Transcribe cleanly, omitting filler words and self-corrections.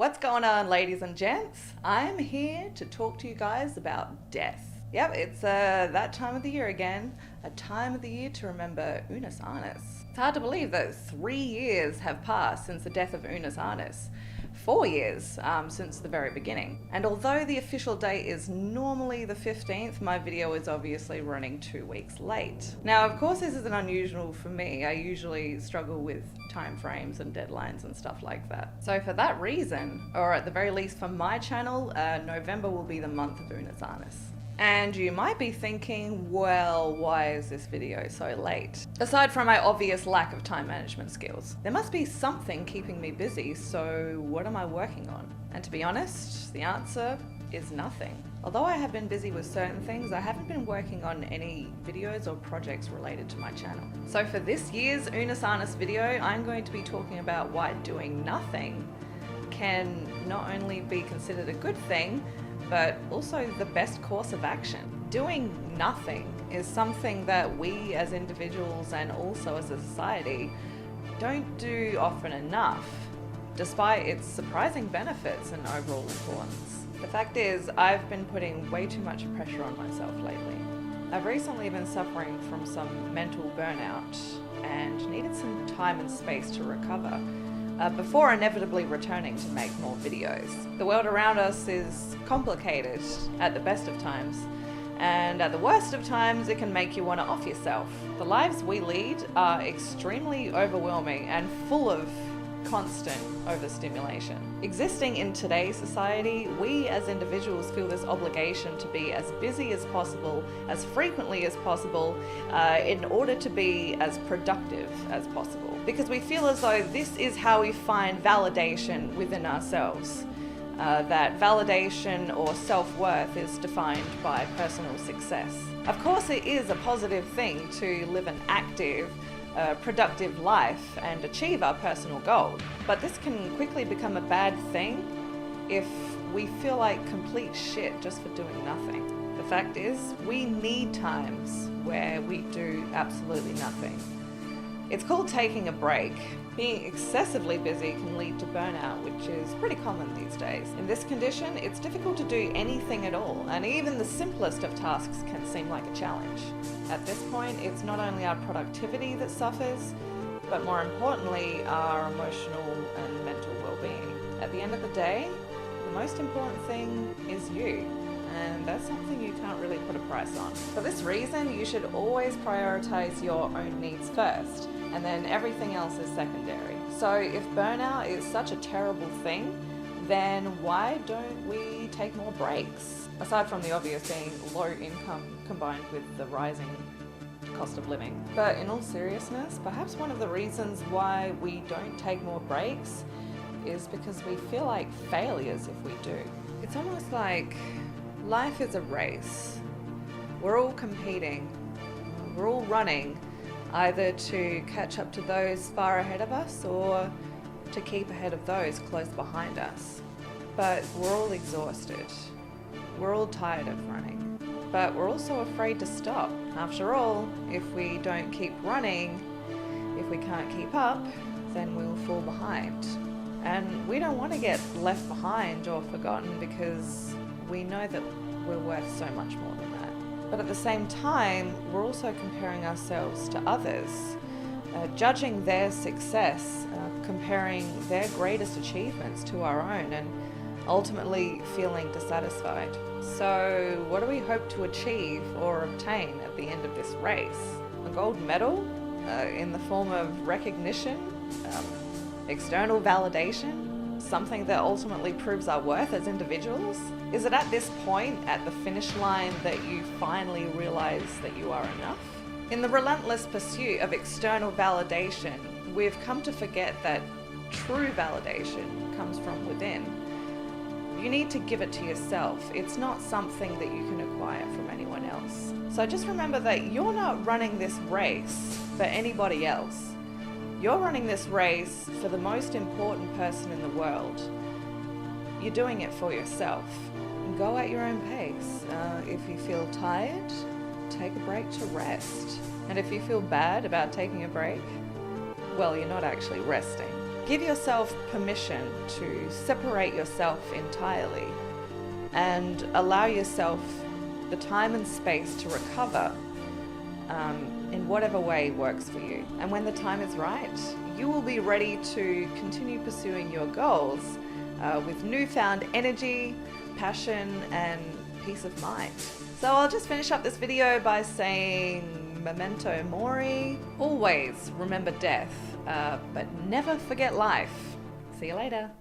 What's going on, ladies and gents? I'm here to talk to you guys about death. Yep, it's that time of the year again, a time of the year to remember Unus Annus. It's hard to believe that 3 years have passed since the death of Unus Annus. 4 years since the very beginning. And although the official date is normally the 15th, my video is obviously running 2 weeks late. Now, of course, this isn't unusual for me. I usually struggle with time frames and deadlines and stuff like that. So for that reason, or at the very least for my channel, November will be the month of Unus Annus. And you might be thinking, well, why is this video so late? Aside from my obvious lack of time management skills, there must be something keeping me busy, so what am I working on? And to be honest, the answer is nothing. Although I have been busy with certain things, I haven't been working on any videos or projects related to my channel. So for this year's Unus Annus video, I'm going to be talking about why doing nothing can not only be considered a good thing, but also the best course of action. Doing nothing is something that we as individuals and also as a society don't do often enough, despite its surprising benefits and overall importance. The fact is, I've been putting way too much pressure on myself lately. I've recently been suffering from some mental burnout and needed some time and space to recover, before inevitably returning to make more videos. The world around us is complicated at the best of times, and at the worst of times it can make you want to off yourself. The lives we lead are extremely overwhelming and full of constant overstimulation. Existing in today's society, we as individuals feel this obligation to be as busy as possible, as frequently as possible, in order to be as productive as possible. Because we feel as though this is how we find validation within ourselves. That validation or self-worth is defined by personal success. Of course, it is a positive thing to live an active, productive life and achieve our personal goal. But this can quickly become a bad thing if we feel like complete shit just for doing nothing. The fact is, we need times where we do absolutely nothing. It's called taking a break. Being excessively busy can lead to burnout, which is pretty common these days. In this condition, it's difficult to do anything at all, and even the simplest of tasks can seem like a challenge. At this point, it's not only our productivity that suffers, but more importantly, our emotional and mental well-being. At the end of the day, the most important thing is you. And that's something you can't really put a price on. For this reason, you should always prioritize your own needs first, and then everything else is secondary. So if burnout is such a terrible thing, then why don't we take more breaks? Aside from the obvious being low income combined with the rising cost of living. But in all seriousness, perhaps one of the reasons why we don't take more breaks is because we feel like failures if we do. It's almost like life is a race. We're all competing. We're all running, either to catch up to those far ahead of us or to keep ahead of those close behind us. But we're all exhausted. We're all tired of running. But we're also afraid to stop. After all, if we don't keep running, if we can't keep up, then we'll fall behind. And we don't want to get left behind or forgotten because we know that we're worth so much more than that. But at the same time, we're also comparing ourselves to others, judging their success, comparing their greatest achievements to our own, and ultimately feeling dissatisfied. So what do we hope to achieve or obtain at the end of this race? A gold medal in the form of recognition, external validation? Something that ultimately proves our worth as individuals? Is it at this point, at the finish line, that you finally realize that you are enough? In the relentless pursuit of external validation, we've come to forget that true validation comes from within. You need to give it to yourself. It's not something that you can acquire from anyone else. So just remember that you're not running this race for anybody else. You're running this race for the most important person in the world. You're doing it for yourself. Go at your own pace. If you feel tired, take a break to rest. And if you feel bad about taking a break, well, you're not actually resting. Give yourself permission to separate yourself entirely and allow yourself the time and space to recover in whatever way works for you. And when the time is right, you will be ready to continue pursuing your goals with newfound energy, passion, and peace of mind. So I'll just finish up this video by saying Memento Mori. Always remember death, but never forget life. See you later.